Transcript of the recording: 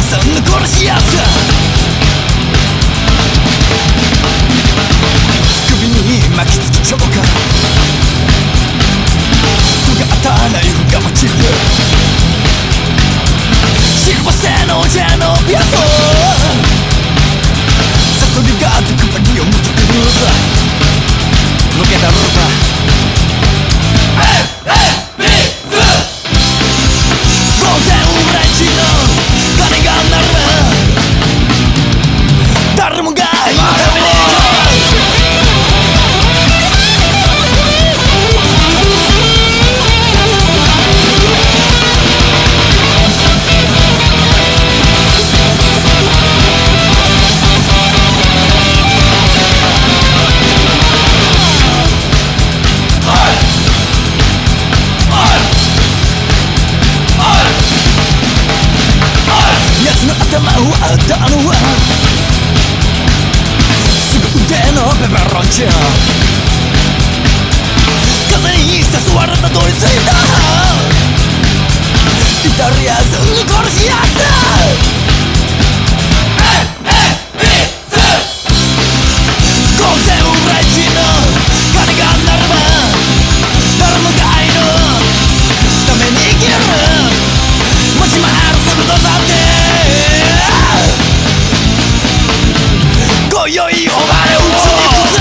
さんの殺し屋さ。首に巻きつくチョーカー、尖ったナイフがモチーフ、シルバー製のチェーンのピアス、サソリが毒針を向けてるぜ、向けてるぜ。誰もが今のためにやつの頭を割ったのは凄腕のペペロンチーノ、風に誘われたどり着いたイタリア産の殺し屋さ。5000の金がなれば誰もが愛のために生きる、持ち前の鋭さで今宵お前を打ちにいくぜ。